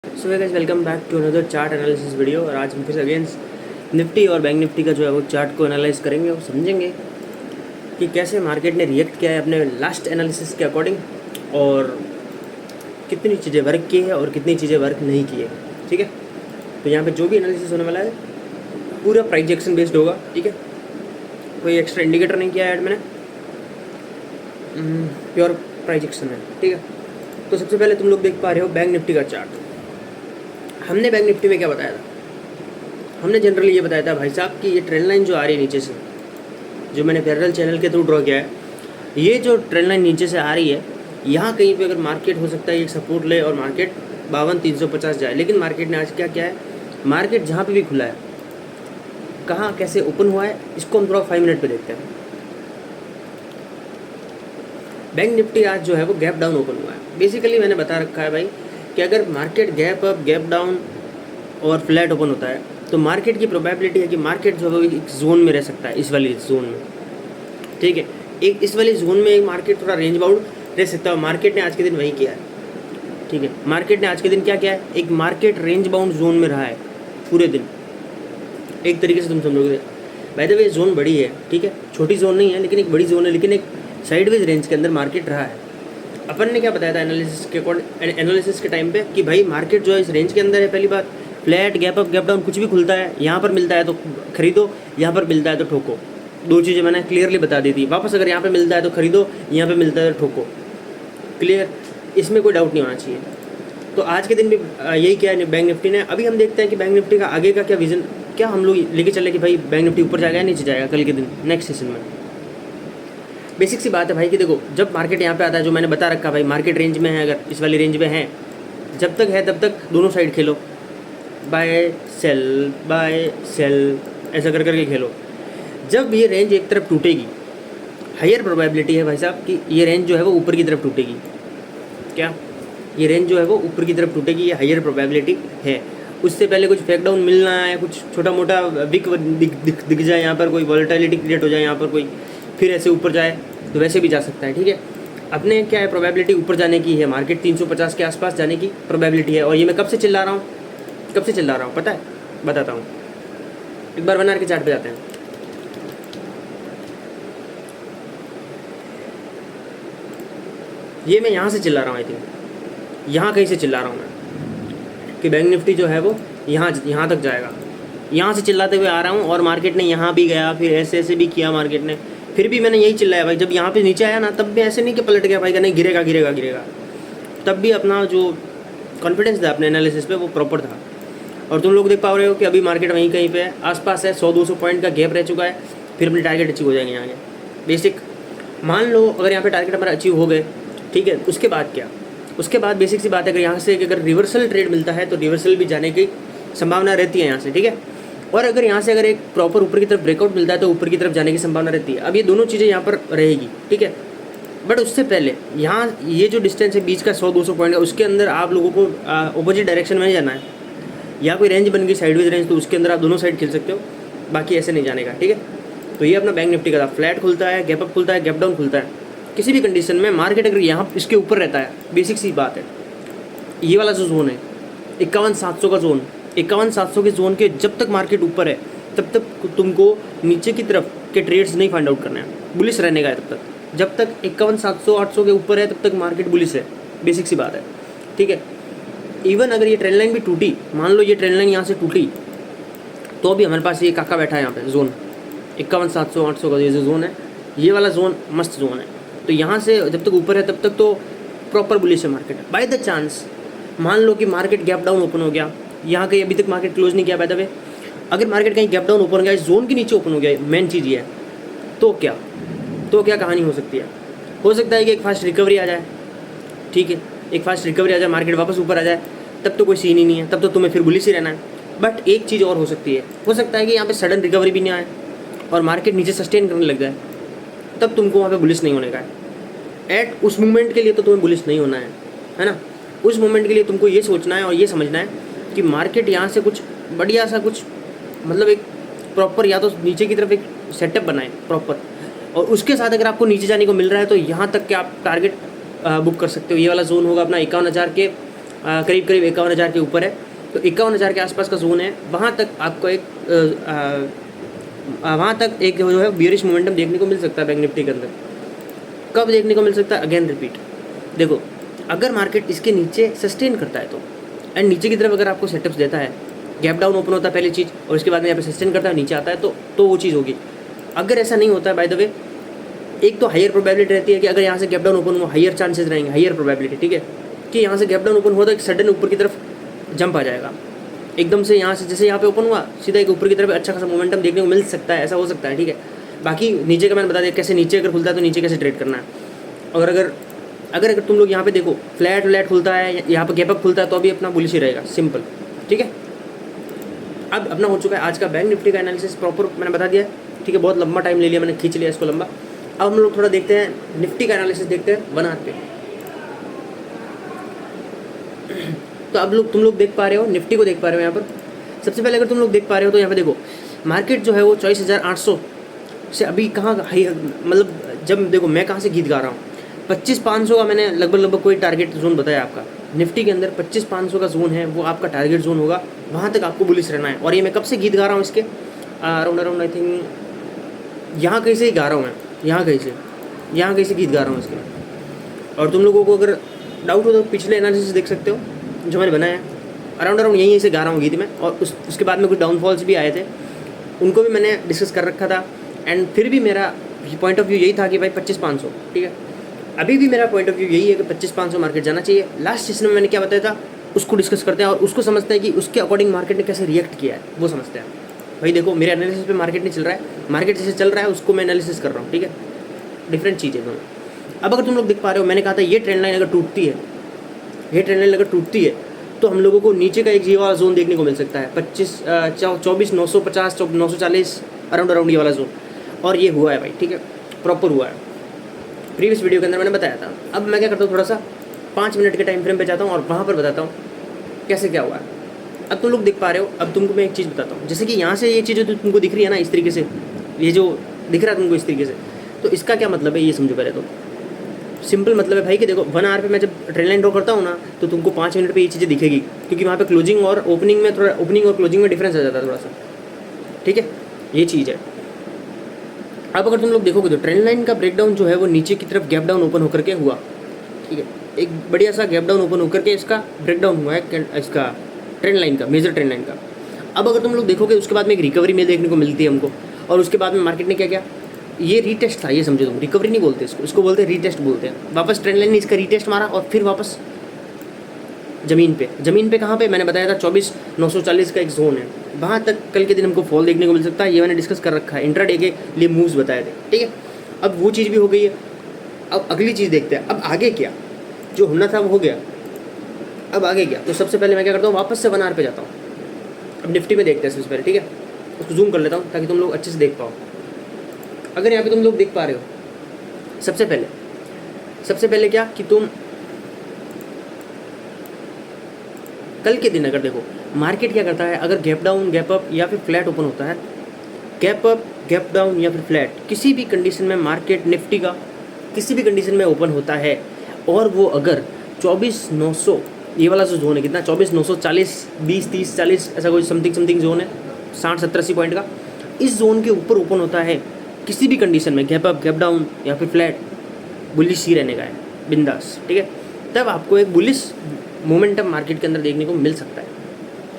So guys welcome back to another chart analysis video. और आज हम फिर अगेंस्ट निफ्टी और बैंक निफ्टी का जो है वो चार्ट को एनालाइज करेंगे और समझेंगे कि कैसे मार्केट ने रिएक्ट किया है अपने लास्ट एनालिसिस के अकॉर्डिंग, और कितनी चीज़ें वर्क की है और कितनी चीज़ें वर्क नहीं की है। ठीक है, तो यहाँ पे जो भी एनालिसिस होने वाला है पूरा प्राइजेक्शन बेस्ड होगा। ठीक है, कोई एक्स्ट्रा इंडिकेटर नहीं किया है ऐड मैंने, प्योर प्राइजेक्शन है। ठीक है, तो सबसे पहले तुम लोग देख पा रहे हो बैंक निफ्टी का चार्ट। हमने बैंक निफ्टी में क्या बताया था? हमने जनरली ये बताया था भाई साहब कि ये ट्रेंड लाइन जो आ रही है नीचे से, जो मैंने पैरेलल चैनल के थ्रू ड्रॉ किया है, ये जो ट्रेंड लाइन नीचे से आ रही है, यहाँ कहीं पे अगर मार्केट हो सकता है एक सपोर्ट ले और मार्केट 52,350 जाए। लेकिन मार्केट ने आज क्या किया है, मार्केट जहाँ पे भी खुला है, कहाँ कैसे ओपन हुआ है, इसको हम थोड़ा 5 मिनट पे देखते हैं। बैंक निफ्टी आज जो है वो गैप डाउन ओपन हुआ है। बेसिकली मैंने बता रखा है भाई कि अगर market gap up, gap down और फ्लैट ओपन होता है तो मार्केट की प्रोबेबिलिटी है कि मार्केट जो है वो एक जोन में रह सकता है, इस वाली जोन में। ठीक है, एक इस वाली जोन में एक मार्केट थोड़ा रेंज बाउंड रह सकता है। मार्केट ने आज के दिन वही किया है। ठीक है, मार्केट ने आज के दिन क्या किया है, एक मार्केट रेंज बाउंड जोन में रहा है पूरे दिन। एक तरीके से तुम समझोगे, बाय द वे जोन बड़ी है, ठीक है, छोटी जोन नहीं है लेकिन एक बड़ी जोन है, लेकिन एक साइडवेज रेंज के अंदर मार्केट रहा है। अपन ने क्या बताया था एनालिसिस के टाइम पे कि भाई मार्केट जो है इस रेंज के अंदर है। पहली बात, flat, gap up, gap down कुछ भी खुलता है, यहाँ पर मिलता है तो खरीदो, यहाँ पर मिलता है तो ठोको। दो चीज़ें मैंने क्लियरली बता दी थी। वापस अगर यहाँ पे मिलता है तो खरीदो, यहाँ पे मिलता है तो ठोको। क्लियर, इसमें कोई डाउट नहीं होना चाहिए। तो आज के दिन भी यही किया है बैंक निफ्टी ने। अभी हम देखते हैं कि बैंक निफ्टी का आगे का क्या विजन, क्या हम लोग लेके चले कि भाई बैंक निफ्टी ऊपर जाएगा या नीचे जाएगा कल के दिन नेक्स्ट सेशन में। बेसिक सी बात है भाई कि देखो, जब मार्केट यहाँ पे आता है, जो मैंने बता रखा भाई, मार्केट रेंज में है, अगर इस वाली रेंज में है, जब तक है तब तक दोनों साइड खेलो, बाय सेल ऐसा कर करके खेलो। जब ये रेंज एक तरफ टूटेगी, हायर प्रोबेबिलिटी है भाई साहब कि ये रेंज जो है वो ऊपर की तरफ टूटेगी। क्या ये रेंज जो है वो ऊपर की तरफ टूटेगी, ये हायर प्रोबेबिलिटी है। उससे पहले कुछ फेक डाउन मिलना है, कुछ छोटा मोटा विक दिख जाए, यहाँ पर कोई वॉलेटिलिटी क्रिएट हो जाए, यहाँ पर कोई फिर ऐसे ऊपर जाए तो वैसे भी जा सकता है। ठीक है, अपने क्या है, प्रोबेबिलिटी ऊपर जाने की है, मार्केट 350 के आसपास जाने की प्रोबेबिलिटी है। और ये मैं कब से चिल्ला रहा हूँ पता है, बताता हूँ। एक बार 1 आवर के चार्ट पे जाते हैं। ये मैं यहाँ से चिल्ला रहा हूँ, आई थिंक यहाँ कहीं से चिल्ला रहा हूँ मैं कि बैंक निफ्टी जो है वो यहाँ तक जाएगा। यहाँ से चिल्लाते हुए आ रहा हूँ, और मार्केट ने यहाँ भी गया, फिर ऐसे ऐसे भी किया मार्केट ने, फिर भी मैंने यही चिल्लाया भाई। जब यहाँ पे नीचे आया ना, तब भी ऐसे नहीं कि पलट गया भाई का नहीं गिरेगा, तब भी अपना जो कॉन्फिडेंस था अपने एनालिसिस पे वो प्रॉपर था। और तुम लोग देख पा रहे हो कि अभी मार्केट वहीं कहीं पे आसपास है, 100-200 पॉइंट का गैप रह चुका है, फिर अपने टारगेट अचीव हो जाएंगे यहाँ के। बेसिक मान लो अगर यहाँ पे टारगेट हमारा अचीव हो गए, ठीक है, उसके बाद क्या, उसके बाद बेसिक सी बात है, अगर यहाँ से अगर रिवर्सल ट्रेड मिलता है तो रिवर्सल भी जाने की संभावना रहती है यहाँ से। ठीक है, और अगर यहाँ से अगर एक प्रॉपर ऊपर की तरफ ब्रेकआउट मिलता है तो ऊपर की तरफ जाने की संभावना रहती है। अब ये दोनों चीज़ें यहाँ पर रहेगी। ठीक है, बट उससे पहले यहाँ ये जो डिस्टेंस है बीच का 100-200 पॉइंट का, उसके अंदर आप लोगों को ऑपोजिट डायरेक्शन में जाना है। या कोई रेंज बन गई साइडवेज रेंज, तो उसके अंदर आप दोनों साइड खेल सकते हो, बाकी ऐसे नहीं जाने का। ठीक है, तो ये अपना बैंक निफ्टी का था। फ्लैट खुलता है, गैप अप खुलता है, गैप डाउन खुलता है, किसी भी कंडीशन में मार्केट अगर यहाँ इसके ऊपर रहता है, बेसिक सी बात है, ये वाला जो जोन है 51,700 का जोन, 51,700 के जोन के जब तक मार्केट ऊपर है तब तक तुमको नीचे की तरफ के ट्रेड्स नहीं फाइंड आउट करना है, बुलिश रहने का है तब तक। जब तक 51,700-800 के ऊपर है तब तक मार्केट बुलिश है, बेसिक सी बात है। ठीक है, इवन अगर ये ट्रेंड लाइन भी टूटी, मान लो ये ट्रेंड लाइन यहाँ से टूटी, तो भी हमारे पास ये काका बैठा है यहाँ पे जोन 51,700-800 का, ये जो जोन है, ये वाला जोन मस्त जोन है। तो यहाँ से जब तक ऊपर है तब तक तो प्रॉपर बुलिश है मार्केट। बाय द चांस मान लो कि मार्केट गैप डाउन ओपन हो गया, यहाँ कहीं अभी तक मार्केट क्लोज नहीं किया बाय द वे, अगर मार्केट कहीं गैप डाउन ओपन हो गया, इस जोन के नीचे ओपन हो गया, मेन चीज़ ये है, तो क्या कहानी हो सकती है? हो सकता है कि एक फास्ट रिकवरी आ जाए। ठीक है, एक फास्ट रिकवरी आ जाए, मार्केट वापस ऊपर आ जाए, तब तो कोई सीन ही नहीं है, तब तो तुम्हें फिर बुलिश ही रहना है। बट एक चीज़ और हो सकती है, हो सकता है कि यहाँ पे सडन रिकवरी भी नहीं आए और मार्केट नीचे सस्टेन करने लग जाए, तब तुमको वहाँ पे बुलिश नहीं होने का है। एट उस मोमेंट के लिए तो तुम्हें बुलिश नहीं होना है ना। उस मोमेंट के लिए तुमको ये सोचना है और ये समझना है कि मार्केट यहाँ से कुछ बढ़िया सा कुछ, मतलब एक प्रॉपर, या तो नीचे की तरफ एक सेटअप बनाए प्रॉपर, और उसके साथ अगर आपको नीचे जाने को मिल रहा है तो यहाँ तक के आप टारगेट बुक कर सकते हो। ये वाला जोन होगा अपना 51,000 के करीब करीब 51,000 के ऊपर है, तो 51,000 के आसपास का जोन है, वहाँ तक आपको वहाँ तक एक जो है बियरिश मोमेंटम देखने को मिल सकता है बैंक निफ्टी के अंदर। कब देखने को मिल सकता है? अगेन रिपीट, देखो अगर मार्केट इसके नीचे सस्टेन करता है तो, एंड नीचे की तरफ अगर आपको सेटअप्स देता है, गैप डाउन ओपन होता है पहली चीज़, और उसके बाद में यहाँ पे सस्टेन करता है नीचे आता है, तो वो चीज़ होगी। अगर ऐसा नहीं होता है, बाय द वे एक तो हायर प्रोबेबिलिटी रहती है कि अगर यहाँ से गैप डाउन ओपन हुआ, हायर चांसेस रहेंगे, हायर प्रोबेबिलिटी, ठीक है, कि यहाँ से गैप डाउन ओपन हुआ तो एक सडन ऊपर की तरफ जंप आ जाएगा एकदम से, यहाँ से जैसे यहाँ पे ओपन हुआ सीधा एक ऊपर की तरफ अच्छा खासा मोमेंटम देखने को मिल सकता है, ऐसा हो सकता है, ठीक है। बाकी नीचे का मैंने बता दिया कैसे, नीचे अगर खुलता है तो नीचे कैसे ट्रेड करना है। और अगर तुम लोग यहाँ पे देखो फ्लैट खुलता है, यहाँ पे गैप अप खुलता है, तो अभी अपना बुलिश ही रहेगा, सिंपल, ठीक है। अब अपना हो चुका है आज का बैंक निफ्टी का एनालिसिस प्रॉपर मैंने बता दिया है, ठीक है। बहुत लंबा टाइम ले लिया मैंने, खींच लिया इसको लंबा। अब हम लोग थोड़ा देखते हैं निफ्टी का एनालिसिस, देखते हैं 1 आवर पे। तो अब तुम लोग देख पा रहे हो, निफ्टी को देख पा रहे हो यहाँ पर। सबसे पहले अगर तुम लोग देख पा रहे हो तो यहाँ पे देखो मार्केट जो है वो 24,800 से अभी कहाँ हाई, मतलब जब देखो मैं कहाँ से गीत गा रहा हूँ, 25,500 का मैंने लगभग कोई टारगेट जोन बताया आपका। निफ्टी के अंदर 25,500 का जोन है, वो आपका टारगेट जोन होगा, वहाँ तक आपको बुलिश रहना है। और ये मैं कब से गीत गा रहा हूँ इसके अराउंड आई थिंक यहाँ कहीं से ही गा रहा हूँ मैं, यहाँ कहीं से गीत गा रहा हूँ इसके। और तुम लोगों को अगर डाउट हो तो पिछले एनालिसिस देख सकते हो जो मैंने बनाया है, अराउंड यहीं से गा रहा हूँ गीत में। और उसके बाद में कुछ डाउनफॉल्स भी आए थे, उनको भी मैंने डिस्कस कर रखा था। एंड फिर भी मेरा पॉइंट ऑफ व्यू यही था कि भाई 25,500, ठीक है। अभी भी मेरा पॉइंट ऑफ व्यू यही है कि 25,500 मार्केट जाना चाहिए। लास्ट सेशन में मैंने क्या बताया था उसको डिस्कस करते हैं और उसको समझते हैं कि उसके अकॉर्डिंग मार्केट ने कैसे रिएक्ट किया है, वो समझते हैं। भाई देखो मेरे एनालिसिस पे मार्केट नहीं चल रहा है, मार्केट जैसे चल रहा है उसको मैं एनालिसिस कर रहा हूँ, ठीक है। डिफरेंट चीज़ है दोनों। अब अगर तुम लोग देख पा रहे हो, मैंने कहा था ये ट्रेंड लाइन अगर टूटती है, तो हम लोगों को नीचे का एक ये वाला जोन देखने को मिल सकता है 24,950 940 अराउंड ये वाला जोन। और ये हुआ है भाई, ठीक है, प्रॉपर हुआ है। प्रीवियस वीडियो के अंदर मैंने बताया था। अब मैं क्या करता हूँ, थोड़ा सा 5 मिनट के टाइम फ्रेम पे जाता हूँ और वहाँ पर बताता हूँ कैसे क्या हुआ है। अब तुम लोग देख पा रहे हो, अब तुमको मैं एक चीज़ बताता हूँ। जैसे कि यहाँ से ये चीज़ जो तुमको दिख रही है ना इस तरीके से, ये जो दिख रहा है तुमको इस तरीके से, तो इसका क्या मतलब है ये समझो पहले। तो सिंपल मतलब है भाई कि देखो 1 आवर पे मैं जब ट्रेंड लाइन ड्रॉ करता हूँ ना, तो तुमको 5 मिनट पे ये चीज़ें दिखेगी, क्योंकि वहाँ पे क्लोजिंग और ओपनिंग में थोड़ा, ओपनिंग और क्लोजिंग में डिफरेंस आ जाता है थोड़ा सा, ठीक है, ये चीज़ है। अब अगर तुम लोग देखोगे तो ट्रेंड लाइन का ब्रेकडाउन जो है वो नीचे की तरफ गैप डाउन ओपन होकर के हुआ, ठीक है, एक बढ़िया सा गैप डाउन ओपन होकर के इसका ब्रेकडाउन हुआ है, इसका ट्रेंड लाइन का, मेजर ट्रेंड लाइन का। अब अगर तुम लोग देखोगे उसके बाद में एक रिकवरी में देखने को मिलती है हमको, और उसके बाद में मार्केट ने क्या किया, ये रीटेस्ट था, ये समझो तुम, रिकवरी नहीं बोलते इसको बोलते हैं रीटेस्ट बोलते हैं। वापस ट्रेंड लाइन ने इसका रीटेस्ट मारा और फिर वापस ज़मीन पे कहाँ पे, मैंने बताया था 24,940 का एक जोन है, वहाँ तक कल के दिन हमको फॉल देखने को मिल सकता है। ये मैंने डिस्कस कर रखा है, इंट्राडे के लिए मूव्स बताए थे, ठीक है। अब वो चीज़ भी हो गई है। अब अगली चीज़ देखते हैं, अब आगे क्या, जो होना था वो हो गया, अब आगे क्या। तो सबसे पहले मैं क्या करता हूँ, वापस से 1 आवर पे जाता हूँ। अब निफ्टी में देखते हैं सबसे पहले, ठीक है, उसको जूम कर लेता हूँ ताकि तुम लोग अच्छे से देख पाओ। अगर यहाँ पे तुम लोग देख पा रहे हो, सबसे पहले क्या कि तुम कल के दिन अगर देखो मार्केट क्या करता है, अगर गैप डाउन, गैप अप या फिर फ्लैट ओपन होता है, गैप अप, गैप डाउन या फिर फ्लैट, किसी भी कंडीशन में मार्केट निफ्टी का किसी भी कंडीशन में ओपन होता है, और वो अगर 24,900 ये वाला जो जोन है कितना, 24,940 20 30 40 ऐसा कोई समथिंग जोन है, 60-70-80 पॉइंट का, इस जोन के ऊपर ओपन होता है किसी भी कंडीशन में, गैप अप, गैप डाउन या फिर फ्लैट, बुलिश ही रहने का है, बिंदास, ठीक है। तब आपको एक बुलिश मोमेंटम मार्केट के अंदर देखने को मिल सकता है,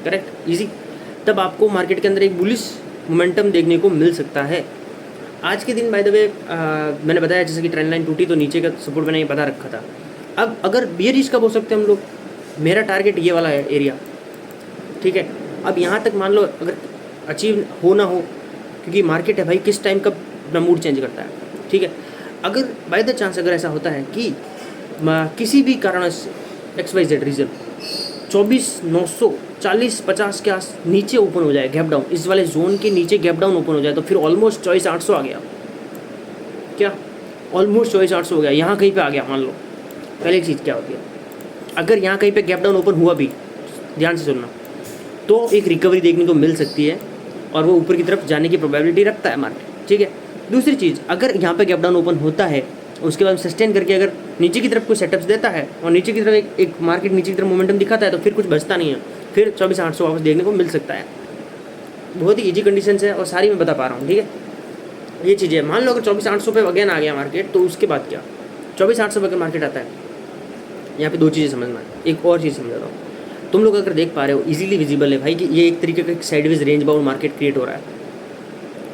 करेक्ट, इजी। तब आपको मार्केट के अंदर एक बुलिश मोमेंटम देखने को मिल सकता है। आज के दिन बाय द वे मैंने बताया जैसे कि ट्रेंड लाइन टूटी तो नीचे का सपोर्ट मैंने ये बता रखा था। अब अगर बियरिश कब हो सकते हैं हम लोग, मेरा टारगेट ये वाला है एरिया, ठीक है। अब यहाँ तक मान लो अगर अचीव हो ना हो, क्योंकि मार्केट है भाई किस टाइम कब अपना मूड चेंज करता है, ठीक है। अगर बाय द चांस अगर ऐसा होता है कि किसी भी कारण से XYZ रीजन 24,940-50 के आस नीचे ओपन हो जाए, गैप डाउन, इस वाले जोन के नीचे गैप डाउन ओपन हो जाए, तो फिर ऑलमोस्ट 24,800 आ गया, क्या ऑलमोस्ट 24,800 हो गया, यहाँ कहीं पे आ गया मान लो। पहले चीज़ क्या होती है, अगर यहाँ कहीं पे गैप डाउन ओपन हुआ भी, ध्यान से सुनना, तो एक रिकवरी देखने को मिल सकती है और वो ऊपर की तरफ जाने की प्रोबेबिलिटी रखता है मार्केट, ठीक है। दूसरी चीज़, अगर यहाँ पे गैप डाउन ओपन होता है उसके बाद सस्टेन करके अगर नीचे की तरफ कोई सेटअप्स देता है और नीचे की तरफ एक मार्केट नीचे की तरफ मोमेंटम दिखाता है तो फिर कुछ बचता नहीं है, फिर 24,800 वापस देखने को मिल सकता है। बहुत ही ईजी कंडीशन है और सारी मैं बता पा रहा हूँ, ठीक है। ये चीज़ें मान लो अगर 24,800 पे अगेन आ गया मार्केट, तो उसके बाद क्या, 24,800 पे अगर मार्केट आता है, यहाँ पे दो चीज़ें समझना है। एक और चीज़ समझाता हूँ, तुम लोग अगर देख पा रहे हो इजीली विजिबल है भाई कि ये एक तरीके का sideways range bound market create हो रहा है,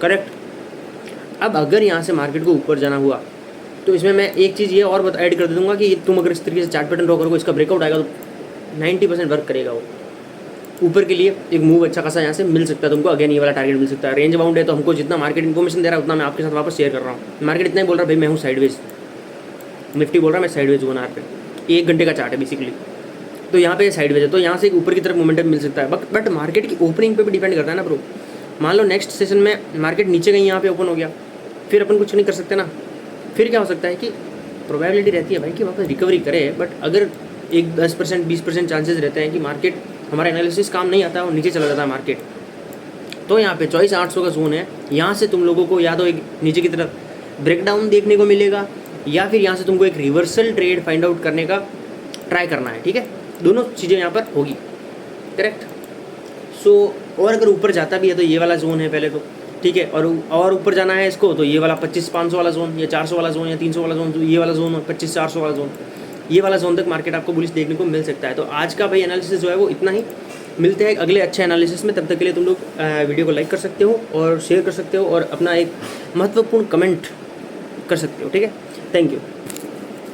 करेक्ट। अब अगर यहाँ से मार्केट को ऊपर जाना हुआ तो इसमें मैं एक चीज़ ये और ऐड कर दूँगा कि तुम अगर इस तरीके से चार्ट पैटर्न ड्रॉ करोगे, इसका ब्रेकआउट आएगा तो 90% वर्क करेगा वो ऊपर के लिए। एक मूव अच्छा खासा यहाँ से मिल सकता है तुमको, अगेन ये वाला टारगेट मिल सकता है। रेंज बाउंड है तो हमको जितना मार्केट इन्फॉर्मेशन दे रहा है उतना मैं आपके साथ वापस शेयर कर रहा हूँ। मार्केट इतना ही बोल रहा है भाई मैं हूँ साइडवेज, निफ्टी बोल रहा है मैं साइडवेज हूँ पे, 1 घंटे का चार्ट है बेसिकली, तो यहाँ पे साइडवेज है, तो यहाँ से एक ऊपर की तरफ मोमेंटम मिल सकता है। बट मार्केट की ओपनिंग पे भी डिपेंड करता है ना ब्रो। मान लो नेक्स्ट सेशन में मार्केट नीचे गई, यहाँ पे ओपन हो गया, फिर अपन कुछ नहीं कर सकते ना। फिर क्या हो सकता है कि प्रोबेबिलिटी रहती है भाई कि वापस रिकवरी करे, बट अगर एक 10% 20% चांसेस रहते हैं कि मार्केट हमारा एनालिसिस काम नहीं आता और नीचे चला जाता है मार्केट, तो यहाँ पे 24,800 का जोन है। यहाँ से तुम लोगों को या तो एक नीचे की तरफ ब्रेकडाउन देखने को मिलेगा या फिर यहाँ से तुमको एक रिवर्सल ट्रेड फाइंड आउट करने का ट्राई करना है, ठीक है। दोनों चीज़ें यहाँ पर होगी, करेक्ट। सो और अगर ऊपर जाता भी है तो ये वाला जोन है पहले तो, ठीक है। और ऊपर जाना है इसको तो ये वाला 25,500 वाला जोन या 400 वाला जोन या 300 वाला जोन, तो ये वाला जोन 25,400 वाला जोन, ये वाला जोन तक मार्केट आपको बुलिश देखने को मिल सकता है। तो आज का भाई एनालिसिस जो है वो इतना ही। मिलते हैं अगले अच्छे एनालिसिस में, तब तक के लिए तुम लोग वीडियो को लाइक कर सकते हो और शेयर कर सकते हो और अपना एक महत्वपूर्ण कमेंट कर सकते हो, ठीक है। Thank you.